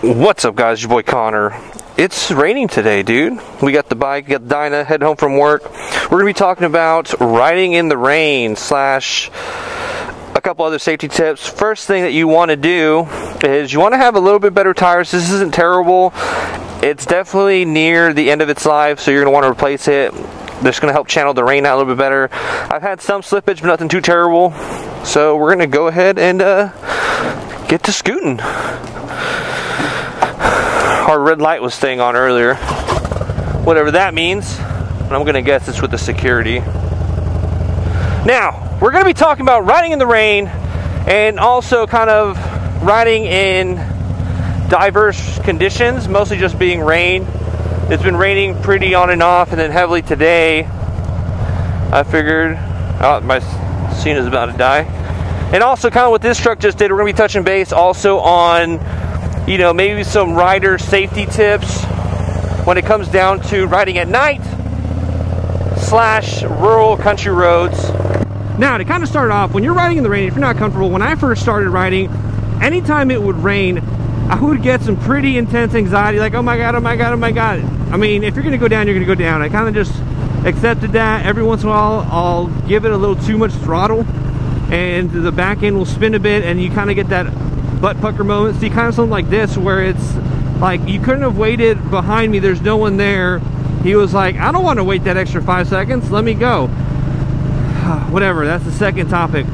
What's up, guys? Your boy Connor. It's raining today, dude. We got the bike, got Dinah, head home from work. We're gonna be talking about riding in the rain / a couple other safety tips. First thing that you want to do is you want to have a little bit better tires. This isn't terrible. It's definitely near the end of its life, so you're gonna want to replace it. That's gonna help channel the rain out a little bit better. I've had some slippage, but nothing too terrible. So we're gonna go ahead and get to scooting. Our red light was staying on earlier, whatever that means. I'm gonna guess it's with the security. Now, we're gonna be talking about riding in the rain and also kind of riding in diverse conditions, mostly just being rain. It's been raining pretty on and off, and then heavily today. I figured, oh, my scene is about to die. And also kind of what this truck just did, we're gonna be touching base also on, you know, maybe some rider safety tips when it comes down to riding at night / rural country roads. Now, to kind of start off, when you're riding in the rain, if you're not comfortable, when I first started riding, anytime it would rain, I would get some pretty intense anxiety, like, oh my god, oh my god, oh my god. I mean, if you're gonna go down, you're gonna go down. I kind of just accepted that. Every once in a while, I'll give it a little too much throttle, and the back end will spin a bit, and you kind of get that butt pucker moment. See, kind of something like this, where it's like, you couldn't have waited behind me, there's no one there. He was like, I don't want to wait that extra 5 seconds, let me go. Whatever, that's the second topic.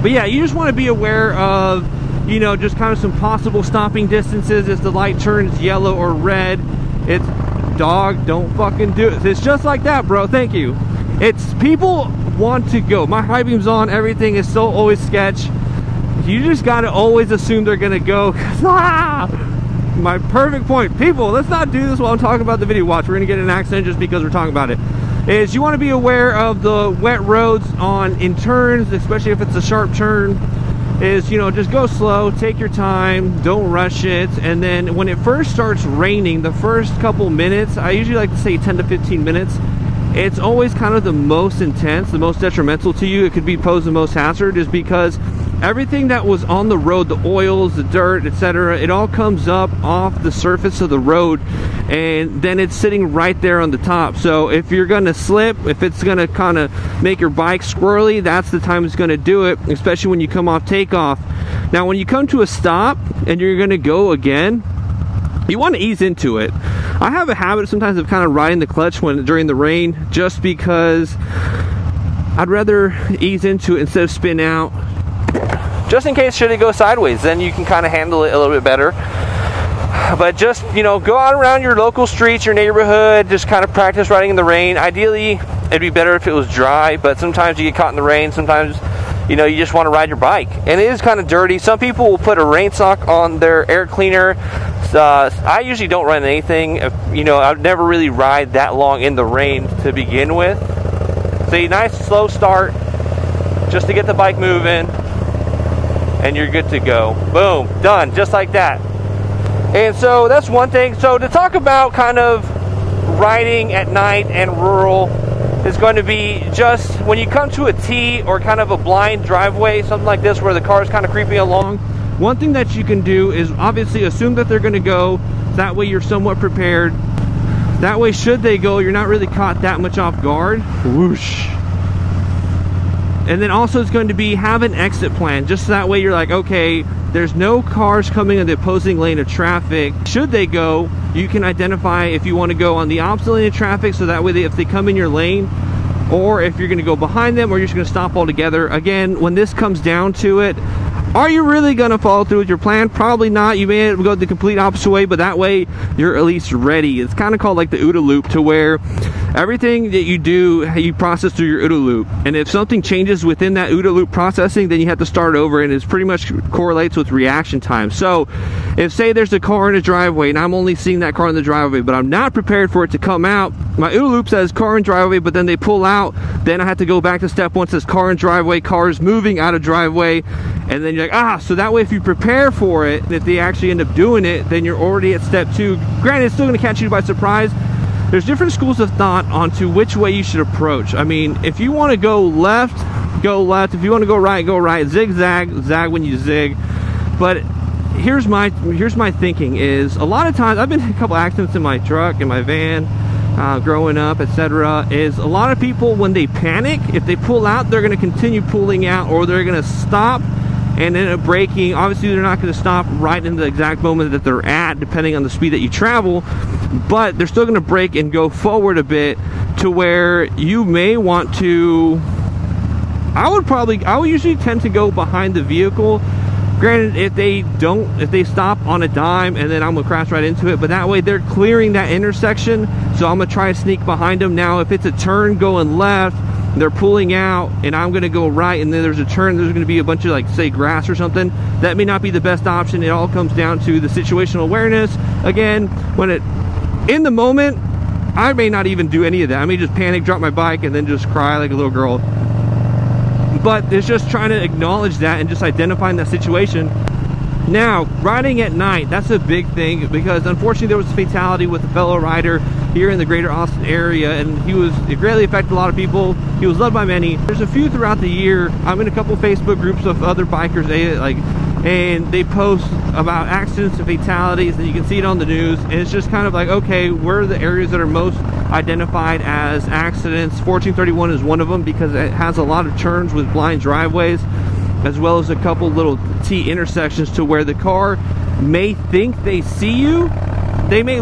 But yeah, you just want to be aware of, you know, just kind of some possible stopping distances if the light turns yellow or red. It's, dog, don't fucking do it. It's just like that, bro, thank you. It's, people want to go. My high beam's on, everything is so always sketch. You just gotta always assume they're gonna go. My perfect point. People, let's not do this while I'm talking about the video. Watch, we're gonna get in an accident just because we're talking about it. Is you want to be aware of the wet roads in turns, especially if it's a sharp turn. Is, you know, just go slow, take your time, don't rush it. And then when it first starts raining, the first couple minutes, I usually like to say 10 to 15 minutes, it's always kind of the most intense, the most detrimental to you. It could be pose the most hazard, is because everything that was on the road, the oils, the dirt, etc., it all comes up off the surface of the road, and then it's sitting right there on the top. So if you're gonna slip, if it's gonna kind of make your bike squirrely, that's the time it's gonna do it, especially when you come off takeoff. Now, when you come to a stop and you're gonna go again, you want to ease into it. I have a habit sometimes of kind of riding the clutch during the rain, just because I'd rather ease into it instead of spin out, just in case should it go sideways. Then you can kind of handle it a little bit better. But just, you know, go out around your local streets, your neighborhood, just kind of practice riding in the rain. Ideally, it'd be better if it was dry, but sometimes you get caught in the rain. Sometimes, you know, you just want to ride your bike, and it is kind of dirty. Some people will put a rain sock on their air cleaner. I usually don't run anything. You know, I'd never really ride that long in the rain to begin with. So a nice slow start just to get the bike moving, and you're good to go. Boom, done, just like that. And so that's one thing. So to talk about kind of riding at night and rural is going to be just when you come to a T or kind of a blind driveway, something like this, where the car is kind of creeping along. One thing that you can do is obviously assume that they're going to go. That way you're somewhat prepared. That way, should they go, you're not really caught that much off guard. Whoosh. And then also it's going to be, have an exit plan. Just that way you're like, okay, there's no cars coming in the opposing lane of traffic. Should they go, you can identify if you want to go on the opposite lane of traffic, so that way if they come in your lane, or if you're going to go behind them, or you're just going to stop altogether. Again, when this comes down to it, are you really going to follow through with your plan? Probably not. You may go the complete opposite way, but that way you're at least ready. It's kind of called like the OODA loop, to where everything that you do, you process through your OODA loop. And if something changes within that OODA loop processing, then you have to start over, and it pretty much correlates with reaction time. So if, say, there's a car in a driveway and I'm only seeing that car in the driveway, but I'm not prepared for it to come out, my OODA loop says car in driveway, but then they pull out, then I have to go back to step one, says car in driveway, cars moving out of driveway, and then you're like, so that way if you prepare for it, if they actually end up doing it, then you're already at step two. Granted, it's still going to catch you by surprise. There's different schools of thought onto which way you should approach. I mean, if you want to go left, go left. If you want to go right, zigzag, zag when you zig. But here's my thinking is, a lot of times I've been in a couple accidents in my truck, in my van, growing up, etc. Is a lot of people, when they panic, if they pull out, they're going to continue pulling out, or they're going to stop and end up braking. Obviously they're not going to stop right in the exact moment that they're at, depending on the speed that you travel, but they're still going to brake and go forward a bit, to where you may want to, I would usually tend to go behind the vehicle. Granted, if they stop on a dime, and then I'm gonna crash right into it, but that way they're clearing that intersection, so I'm gonna try to sneak behind them. Now if it's a turn going left, they're pulling out, and I'm gonna go right, and then there's a turn, there's gonna be a bunch of, like, say, grass or something, that may not be the best option. It all comes down to the situational awareness. Again, in the moment, I may not even do any of that. I may just panic, drop my bike, and then just cry like a little girl. But it's just trying to acknowledge that and just identifying that situation. Now, riding at night, that's a big thing, because unfortunately there was a fatality with a fellow rider here in the greater Austin area, and it greatly affected a lot of people. He was loved by many. There's a few throughout the year. I'm in a couple Facebook groups of other bikers, and they post about accidents and fatalities, and you can see it on the news, and it's just kind of like, okay, where are the areas that are most identified as accidents? 1431 is one of them, because it has a lot of turns with blind driveways, as well as a couple little T intersections, to where the car may think they see you. They may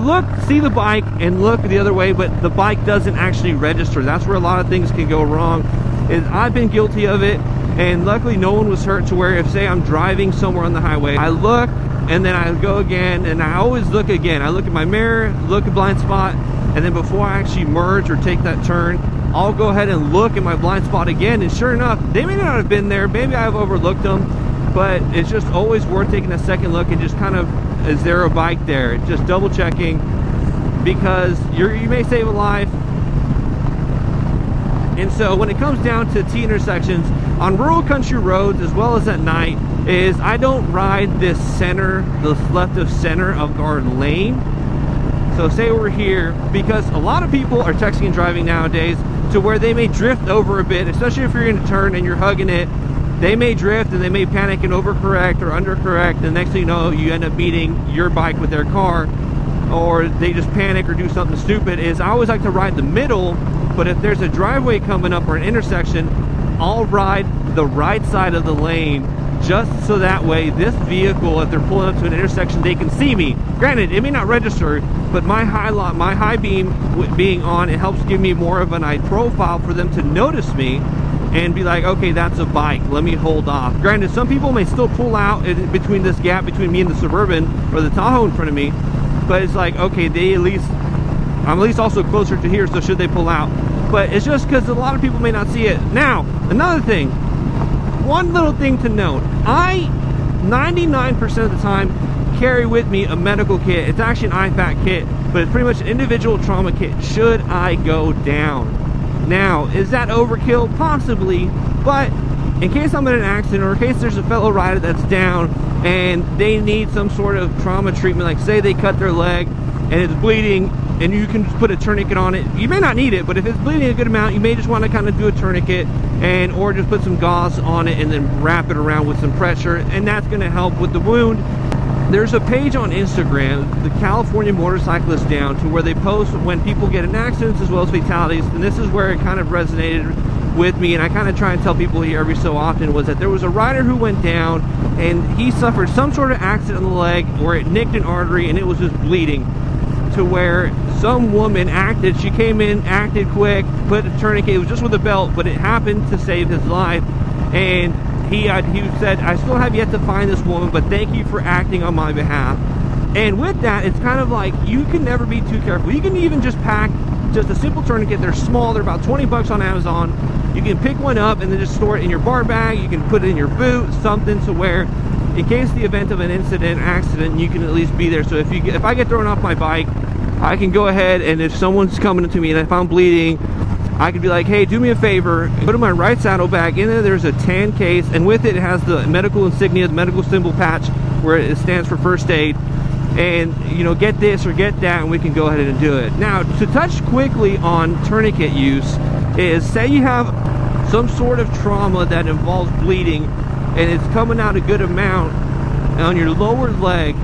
see the bike and look the other way, but the bike doesn't actually register. That's where a lot of things can go wrong. And I've been guilty of it, and luckily no one was hurt, to where if, say, I'm driving somewhere on the highway, I look, and then I go again, and I always look again. I look at my mirror, look at blind spot, and then before I actually merge or take that turn, I'll go ahead and look at my blind spot again, and sure enough, they may not have been there. Maybe I've overlooked them, but it's just always worth taking a second look and just kind of, is there a bike there? Just double checking, because you may save a life. And so when it comes down to T intersections on rural country roads, as well as at night, is I don't ride this left of center of our lane. So say we're here, because a lot of people are texting and driving nowadays, to where they may drift over a bit, especially if you're in a turn and you're hugging it. They may drift, and they may panic and overcorrect or undercorrect, and the next thing you know, you end up beating your bike with their car, or they just panic or do something stupid. I always like to ride the middle, but if there's a driveway coming up or an intersection, I'll ride the right side of the lane, just so that way this vehicle, if they're pulling up to an intersection, they can see me. Granted, it may not register, but my high beam being on, it helps give me more of an eye profile for them to notice me and be like, okay, that's a bike, let me hold off. Granted, some people may still pull out in between this gap between me and the Suburban or the Tahoe in front of me, but it's like, okay, I'm at least also closer to here, so should they pull out? But it's just because a lot of people may not see it. Now, another thing, one little thing to note, I 99% of the time carry with me a medical kit. It's actually an IFAC kit, but it's pretty much an individual trauma kit should I go down. Now, is that overkill? Possibly, but in case I'm in an accident, or in case there's a fellow rider that's down and they need some sort of trauma treatment, like say they cut their leg and it's bleeding, and you can just put a tourniquet on it. You may not need it, but if it's bleeding a good amount, you may just want to kind of do a tourniquet, or just put some gauze on it and then wrap it around with some pressure, and that's going to help with the wound. There's a page on Instagram, the California Motorcyclists Down, to where they post when people get in accidents as well as fatalities, and this is where it kind of resonated with me, and I kind of try and tell people here every so often, was that there was a rider who went down and he suffered some sort of accident in the leg where it nicked an artery and it was just bleeding, to where some woman she came in, acted quick, put a tourniquet, it was just with a belt, but it happened to save his life. And he said, I still have yet to find this woman, but thank you for acting on my behalf. And with that, it's kind of like, you can never be too careful. You can even just pack just a simple tourniquet. They're small, they're about 20 bucks on Amazon. You can pick one up and then just store it in your bar bag. You can put it in your boot, something to where, in case the event of an accident, you can at least be there. So if I get thrown off my bike, I can go ahead, and if someone's coming to me and if I'm bleeding, I could be like, hey, do me a favor, put in my right saddlebag. In there's a tan case, and with it has the medical insignia, the medical symbol patch, where it stands for first aid. And, you know, get this or get that, and we can go ahead and do it. Now, to touch quickly on tourniquet use, is say you have some sort of trauma that involves bleeding, and it's coming out a good amount, on your lower leg.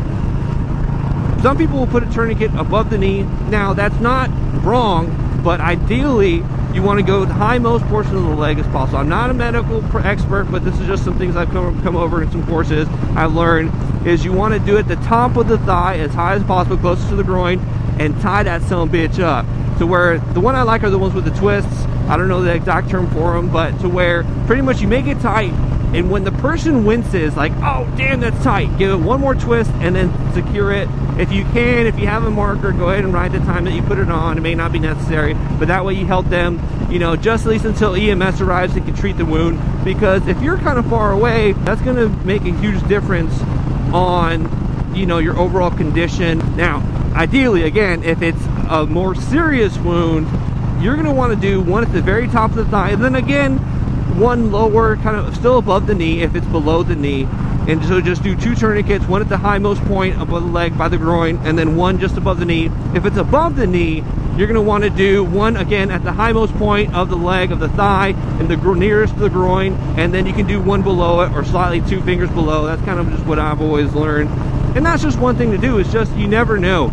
Some people will put a tourniquet above the knee. Now, that's not wrong, but ideally, you want to go the highmost portion of the leg as possible. I'm not a medical expert, but this is just some things I've come over in some courses I've learned, is you want to do it the top of the thigh as high as possible, closest to the groin, and tie that son bitch up. To where, the one I like are the ones with the twists. I don't know the exact term for them, but to where pretty much you make it tight, and when the person winces, like, oh damn, that's tight, give it one more twist and then secure it. If you can, if you have a marker, go ahead and write the time that you put it on. It may not be necessary, but that way you help them, you know, just at least until EMS arrives and can treat the wound. Because if you're kind of far away, that's going to make a huge difference on, you know, your overall condition. Now, ideally, again, if it's a more serious wound, you're going to want to do one at the very top of the thigh, and then again, one lower, kind of still above the knee if it's below the knee. And so just do 2 tourniquets, one at the highmost point above the leg by the groin, and then one just above the knee. If it's above the knee, you're going to want to do one again at the highmost point of the leg, of the thigh, and the nearest to the groin, and then you can do one below it, or slightly 2 fingers below. That's kind of just what I've always learned. And that's just one thing to do. It's just, you never know.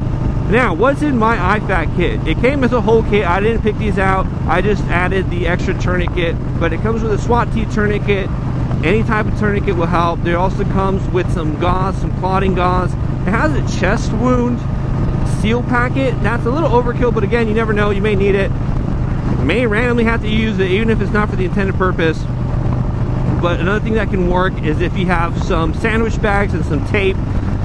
Now, what's in my IFAK kit? It came as a whole kit. I didn't pick these out. I just added the extra tourniquet, but it comes with a SWAT T tourniquet. Any type of tourniquet will help. There also comes with some gauze, some clotting gauze. It has a chest wound seal packet. That's a little overkill, but again, you never know. You may need it. You may randomly have to use it, even if it's not for the intended purpose. But another thing that can work is if you have some sandwich bags and some tape.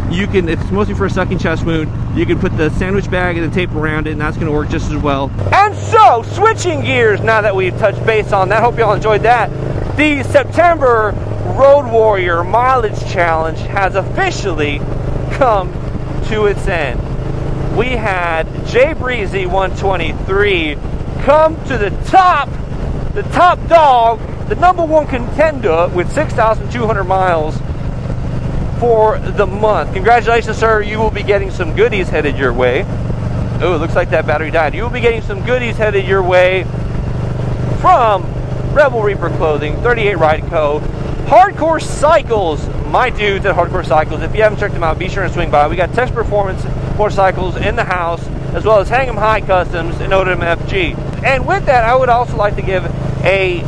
You can, if it's mostly for a sucking chest wound, you can put the sandwich bag and the tape around it, and that's going to work just as well. And so, switching gears now that we've touched base on that, hope y'all enjoyed that. The September Road Warrior Mileage Challenge has officially come to its end. We had Jay Breezy 123 come to the top dog, the #1 contender with 6,200 miles for the month. Congratulations, sir. You will be getting some goodies headed your way. Oh, it looks like that battery died. You will be getting some goodies headed your way from Rebel Reaper Clothing, 38 Ride Co. Hardcore Cycles, my dudes at Hardcore Cycles. If you haven't checked them out, be sure to swing by. We got Tex Performance motorcycles in the house, as well as Hang 'em High Customs and Odom FG. And with that, I would also like to give a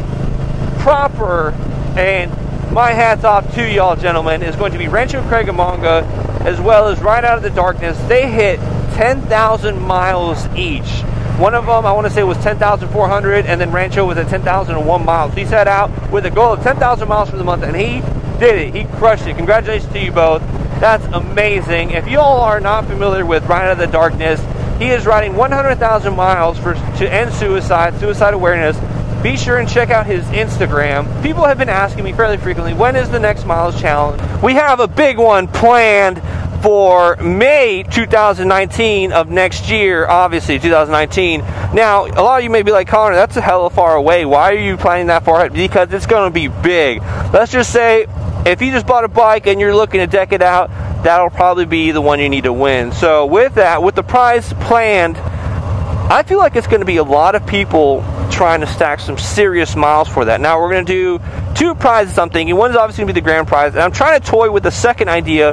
proper, and my hats off to y'all gentlemen, is going to be Rancho Cucamonga, as well as Right Out of the Darkness. They hit 10,000 miles each. One of them, I want to say, was 10,400, and then Rancho was at 10,001 miles. He set out with a goal of 10,000 miles for the month, and he did it. He crushed it. Congratulations to you both. That's amazing. If you all are not familiar with Right Out of the Darkness, he is riding 100,000 miles to end suicide awareness. Be sure and check out his Instagram. People have been asking me fairly frequently, when is the next mileage challenge? We have a big one planned for May 2019 of next year, obviously 2019. Now, a lot of you may be like, Connor, that's a hell of far away. Why are you planning that far ahead? Because it's going to be big. Let's just say, if you just bought a bike and you're looking to deck it out, that'll probably be the one you need to win. So with that, with the prize planned, I feel like it's going to be a lot of people trying to stack some serious miles for that. Now, we're going to do 2 prizes, I'm thinking. One's obviously going to be the grand prize, and I'm trying to toy with the second idea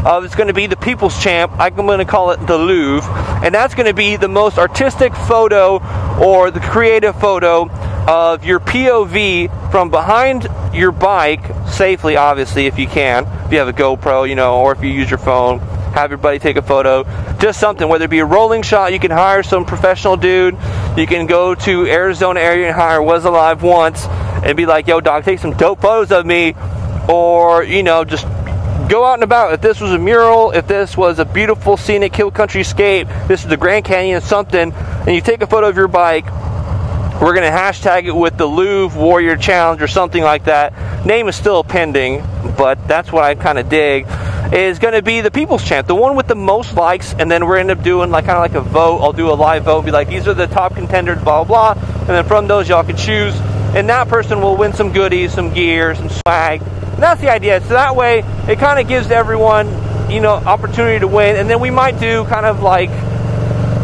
of it's going to be the People's Champ. I'm going to call it the Louvre, and that's going to be the most artistic photo, or the creative photo of your POV from behind your bike, safely, obviously, if you can. If you have a GoPro, you know, or if you use your phone, have your buddy take a photo. Just something, whether it be a rolling shot, you can hire some professional dude. You can go to Arizona area and hire Was Alive Once and be like, yo, dog, take some dope photos of me. Or, you know, just go out and about. If this was a mural, if this was a beautiful scenic hill country scape, this is the Grand Canyon, something, and you take a photo of your bike, we're going to hashtag it with the Louvre Warrior Challenge or something like that. Name is still pending, but that's what I kind of dig. Is going to be the People's Champ, the one with the most likes, and then we're going to end up doing like kind of like a vote. I'll do a live vote and be like, these are the top contenders, blah, blah, blah. And then from those, y'all can choose. And that person will win some goodies, some gear, some swag. And that's the idea. So that way, it kind of gives everyone, you know, opportunity to win. And then we might do kind of like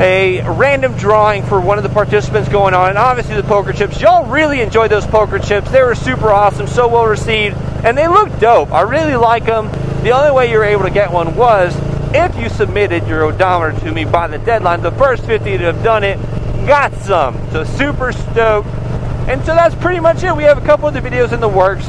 a random drawing for one of the participants going on. And obviously the poker chips. Y'all really enjoyed those poker chips. They were super awesome, so well received. And they look dope. I really like them. The only way you were able to get one was if you submitted your odometer to me by the deadline. The first 50 to have done it got some. So super stoked. And so that's pretty much it. We have a couple of the videos in the works.